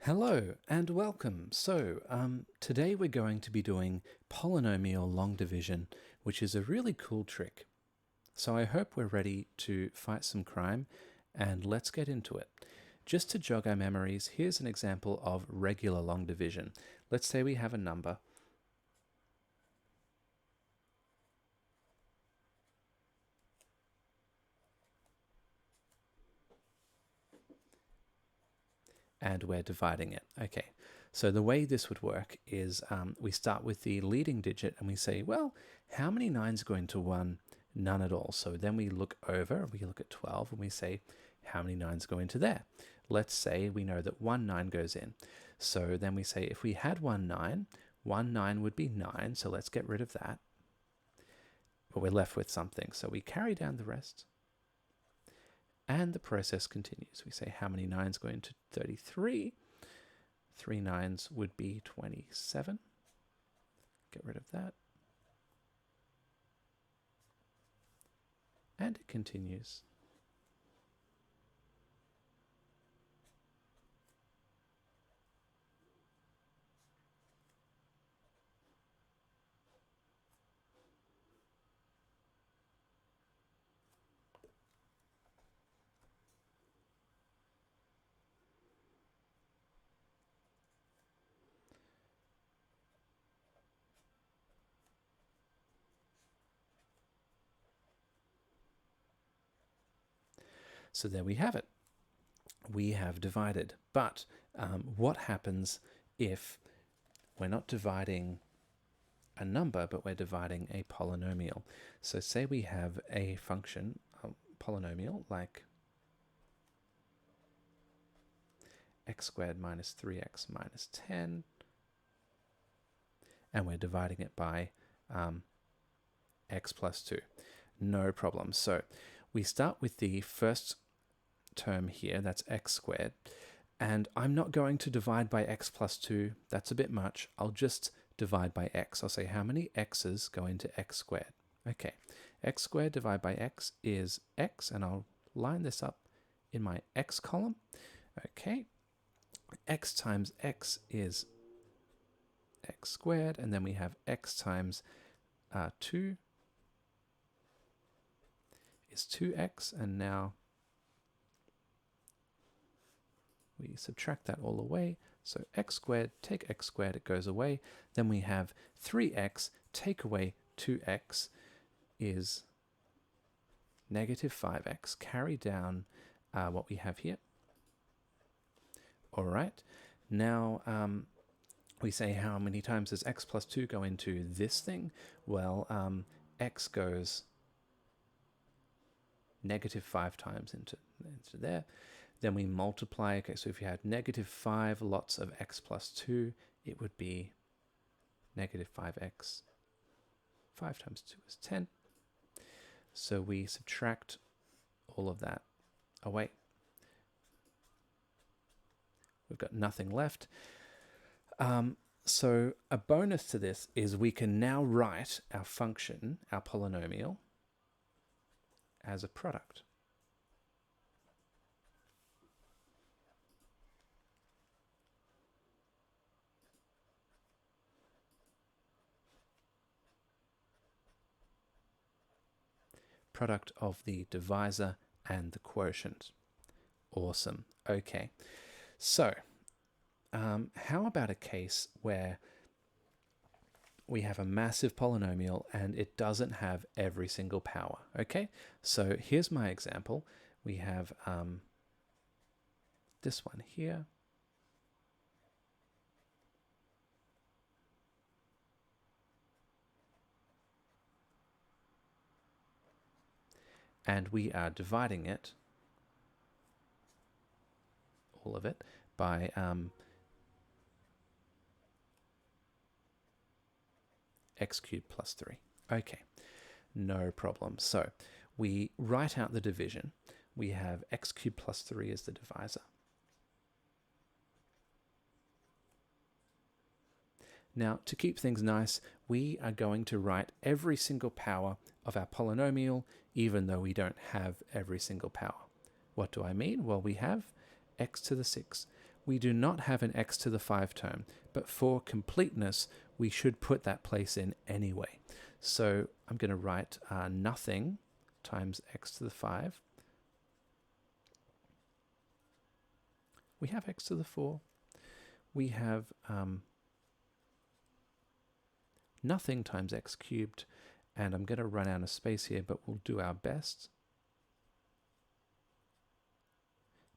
Hello and welcome. Today we're going to be doing polynomial long division, which is a really cool trick. So I hope we're ready to fight some crime, and let's get into it. Just to jog our memories, here's an example of regular long division. Let's say we have a number and we're dividing it. Okay, so the way this would work is we start with the leading digit and we say, well, how many 9s go into 1? None at all. So then we look over, we look at 12 and we say, how many 9s go into there? Let's say we know that 1 9 goes in. So then we say if we had 1 9 would be 9, so let's get rid of that. But we're left with something. So we carry down the rest. And the process continues. We say how many 9s go into 33? 3 9s would be 27. Get rid of that. And it continues. So there we have it. We have divided. But what happens if we're not dividing a number, but we're dividing a polynomial? So say we have a function, a polynomial, like x squared minus 3x minus 10, and we're dividing it by x plus 2. No problem. So we start with the first term here, that's x squared, and I'm not going to divide by x plus 2. That's a bit much. I'll just divide by x. I'll say how many x's go into x squared. Okay, x squared divided by x is x, and I'll line this up in my x column. Okay, x times x is x squared, and then we have x times 2 is 2x, and now we subtract that all away. So x squared, take x squared, it goes away. Then we have 3x, take away 2x is negative 5x. Carry down what we have here. All right. Now we say how many times does x plus 2 go into this thing? Well, x goes negative 5 times into there. Then we multiply. Okay, so if you had negative 5 lots of x plus 2, it would be negative 5x. 5 times 2 is 10. So we subtract all of that away. We've got nothing left. So a bonus to this is we can now write our function, our polynomial, as a product. Product of the divisor and the quotient. Awesome. Okay. So how about a case where we have a massive polynomial and it doesn't have every single power? Okay, so here's my example. We have this one here. And we are dividing it, all of it, by x cubed plus 3. Okay, no problem. So we write out the division. We have x cubed plus 3 as the divisor. Now, to keep things nice, we are going to write every single power of our polynomial, even though we don't have every single power. What do I mean? Well, we have x to the 6. we do not have an x to the 5 term, but for completeness, we should put that place in anyway. So I'm going to write nothing times x to the 5. We have x to the 4. We have nothing times x cubed, and I'm going to run out of space here, but we'll do our best.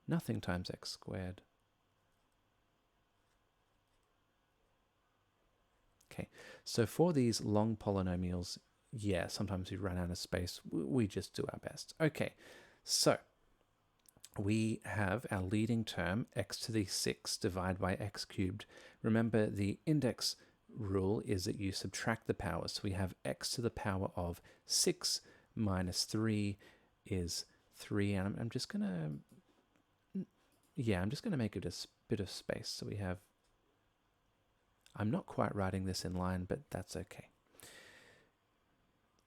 Nothing times x squared. Okay, so for these long polynomials, yeah, sometimes we run out of space. We just do our best. Okay, so we have our leading term, x to the 6 divided by x cubed. Remember, the index rule is that you subtract the powers. So we have x to the power of 6 minus 3 is 3. And I'm just going to, yeah, I'm just going to make it a bit of space. So we have, I'm not quite writing this in line, but that's okay.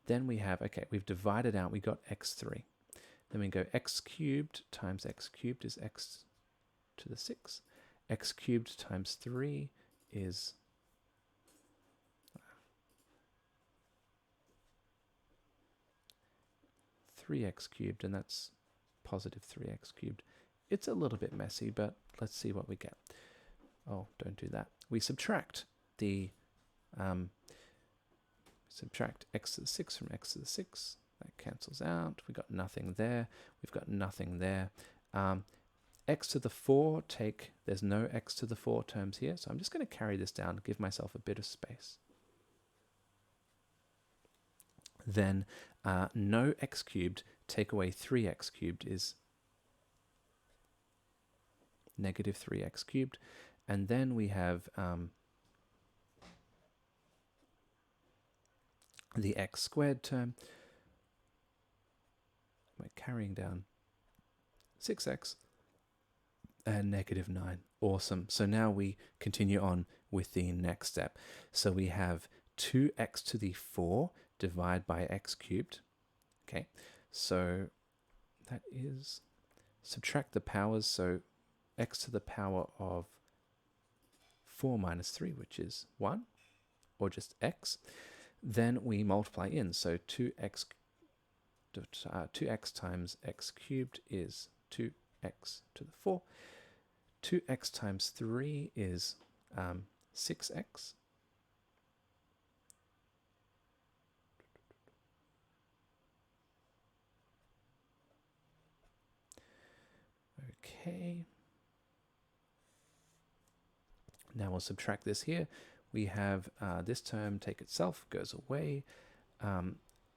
Then we have, okay, we've divided out, we got x3. Then we go x cubed times x cubed is x to the 6. X cubed times 3 is 3x cubed, and that's positive 3x cubed. It's a little bit messy, but let's see what we get. Oh, don't do that. We subtract the subtract x to the 6 from x to the 6. That cancels out. We've got nothing there. We've got nothing there. X to the 4, there's no x to the 4 terms here, so I'm just going to carry this down, give myself a bit of space. Then no x cubed, take away 3x cubed is negative 3x cubed. And then we have the x squared term. We're carrying down 6x and negative 9. Awesome. So now we continue on with the next step. So we have 2x to the 4 divided by x cubed. Okay, so that is, subtract the powers, so x to the power of 4 minus 3, which is 1, or just x. Then we multiply in, so 2x times x cubed is 2x to the 4. 2x times 3 is 6x. Okay. Now we'll subtract this here. We have this term take itself, goes away.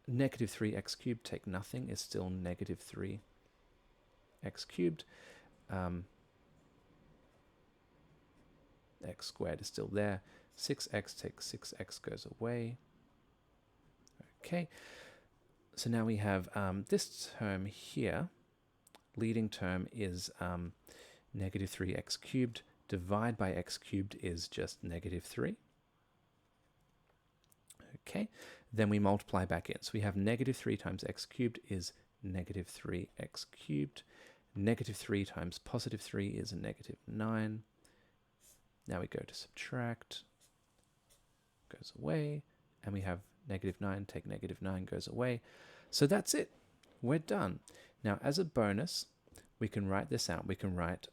Negative 3x cubed, take nothing, is still negative 3x cubed. X squared is still there. 6x takes 6x, goes away. Okay. So now we have this term here. Leading term is negative 3x cubed. Divide by x cubed is just negative 3. Okay, then we multiply back in. So we have negative 3 times x cubed is negative 3x cubed. Negative 3 times positive 3 is a negative 9. Now we go to subtract, goes away, and we have negative 9, take negative 9, goes away. So that's it. We're done. Now, as a bonus, we can write this out. We can write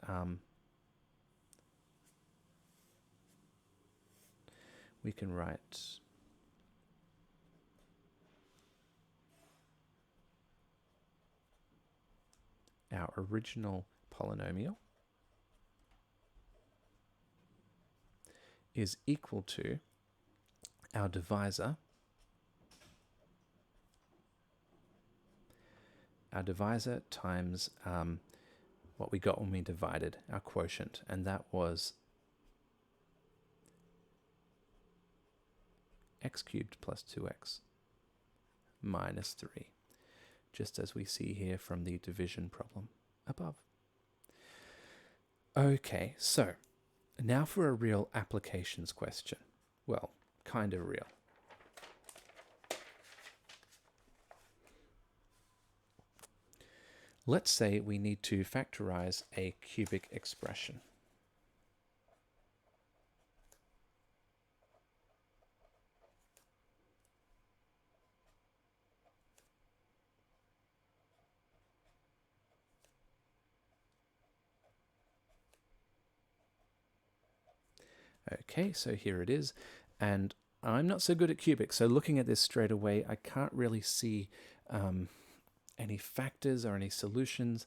our original polynomial is equal to our divisor. Our divisor times what we got when we divided, our quotient, and that was x cubed plus 2x minus 3, just as we see here from the division problem above. Okay, so now for a real applications question. Well, kind of real. Let's say we need to factorize a cubic expression. Okay, so here it is. And I'm not so good at cubic, so looking at this straight away, I can't really see any factors or any solutions,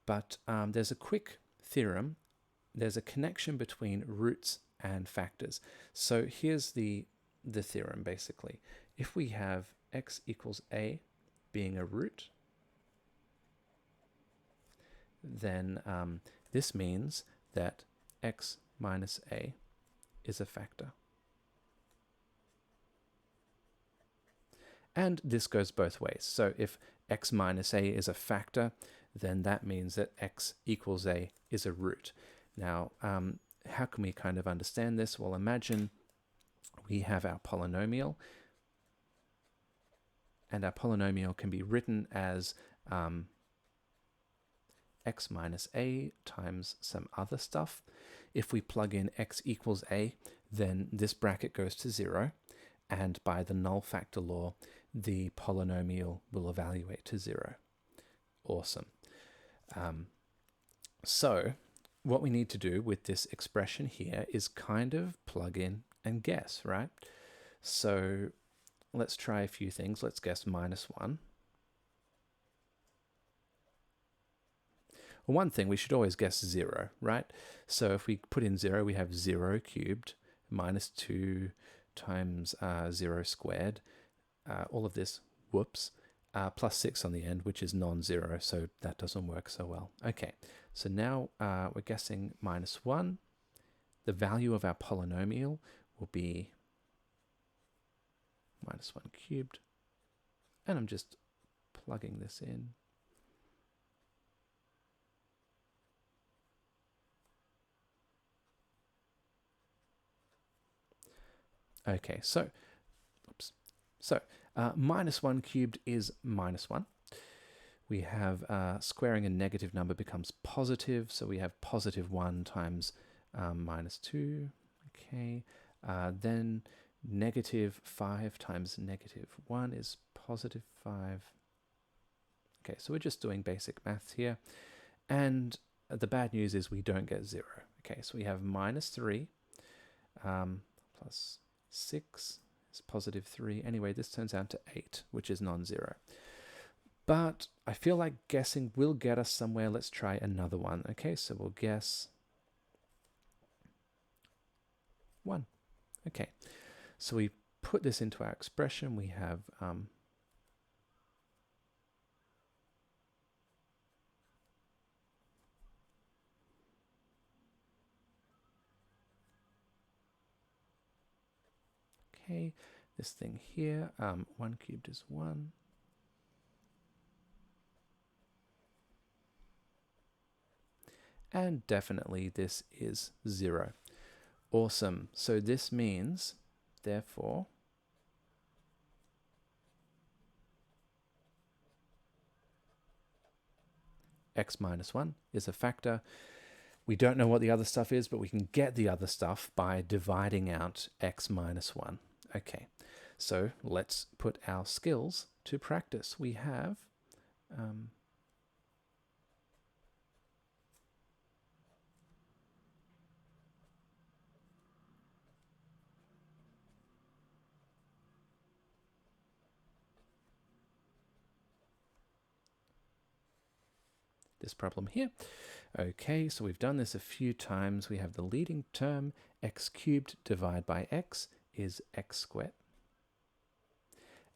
but there's a quick theorem. There's a connection between roots and factors. So here's the theorem, basically. If we have x equals a being a root, then this means that x minus a is a factor. And this goes both ways. So if x minus a is a factor, then that means that x equals a is a root. Now, how can we kind of understand this? Well, imagine we have our polynomial, and our polynomial can be written as x minus a times some other stuff. If we plug in x equals a, then this bracket goes to 0, and by the null factor law, the polynomial will evaluate to 0. Awesome. So what we need to do with this expression here is kind of plug in and guess, right? So let's try a few things. Let's guess minus 1. Well, one thing, we should always guess 0, right? So if we put in 0, we have 0 cubed minus 2 times 0 squared. All of this, whoops, plus 6 on the end, which is non-zero, so that doesn't work so well. Okay, so now we're guessing minus 1. The value of our polynomial will be minus 1 cubed. And I'm just plugging this in. Okay, so, oops. So minus 1 cubed is minus 1. We have squaring a negative number becomes positive, so we have positive 1 times minus 2. Okay, then negative 5 times negative 1 is positive 5. Okay, so we're just doing basic maths here. And the bad news is we don't get 0. Okay, so we have minus 3 plus 6 is positive 3. Anyway, this turns out to 8, which is non-zero. But I feel like guessing will get us somewhere. Let's try another one. Okay, so we'll guess 1. Okay, so we put this into our expression. We have okay, this thing here, 1 cubed is 1. And definitely this is 0. Awesome. So this means, therefore, x minus 1 is a factor. We don't know what the other stuff is, but we can get the other stuff by dividing out x minus 1. Okay, so let's put our skills to practice. We have this problem here. Okay, so we've done this a few times. We have the leading term, x cubed divided by x is x squared.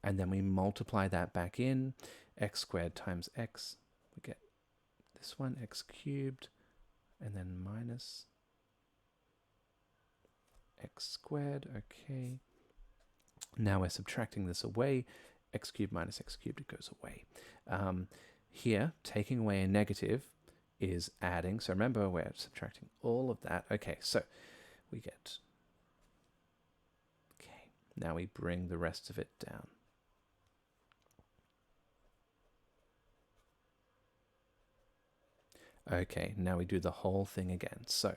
And then we multiply that back in, x squared times x. We get this one, x cubed, and then minus x squared. Okay. Now we're subtracting this away. X cubed minus x cubed, it goes away. Here, taking away a negative is adding. So remember, we're subtracting all of that. Okay, so we get... Okay, now we bring the rest of it down. Okay, now we do the whole thing again. So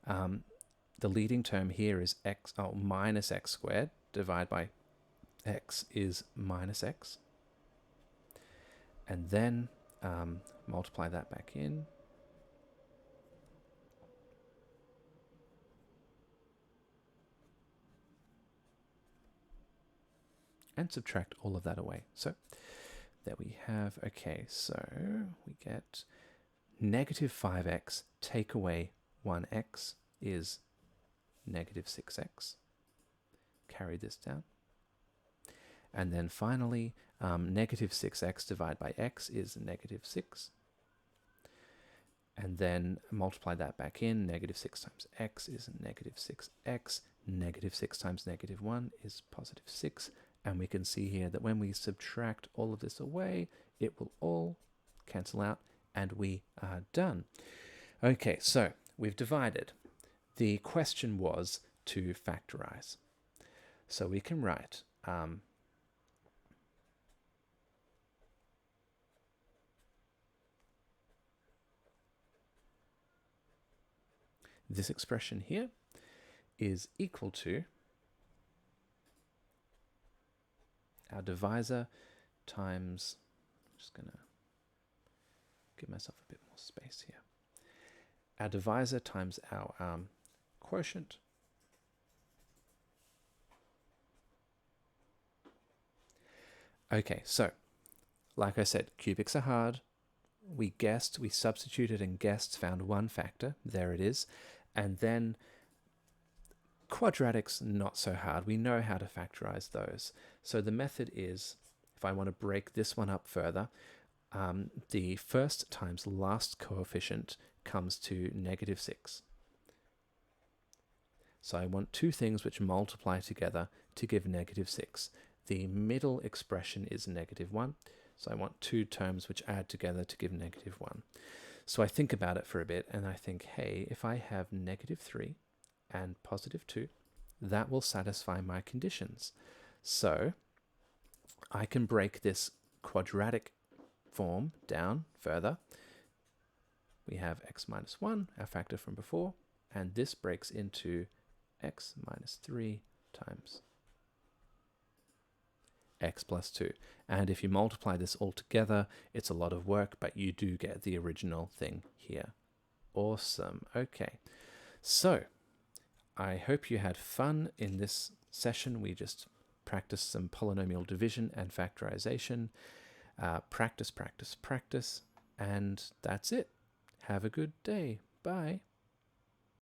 the leading term here is minus x squared divided by x is minus x. And then multiply that back in. and subtract all of that away. So there we have, okay, so we get negative 5x take away 1x is negative 6x. Carry this down. And then finally, negative 6x divided by x is negative 6. And then multiply that back in. Negative 6 times x is negative 6x. Negative 6 times negative 1 is positive 6. And we can see here that when we subtract all of this away, it will all cancel out, and we are done. Okay, so we've divided. The question was to factorize. So we can write this expression here is equal to our divisor times, I'm just going to give myself a bit more space here, our divisor times our quotient. Okay, so like I said, cubics are hard. We guessed, we substituted and guessed, found one factor. There it is. And then quadratics, not so hard. We know how to factorize those. So the method is, if I want to break this one up further, the first times last coefficient comes to negative 6. So I want two things which multiply together to give negative 6. The middle expression is negative 1. So I want two terms which add together to give negative 1. So I think about it for a bit, and I think, hey, if I have negative 3 and positive 2, that will satisfy my conditions. So I can break this quadratic form down further. We have x minus 1, our factor from before, and this breaks into x minus 3 times x plus 2. And if you multiply this all together, it's a lot of work, but you do get the original thing here. Awesome. Okay. So I hope you had fun in this session. We just practiced some polynomial division and factorization. Practice, practice, practice. And that's it. Have a good day. Bye.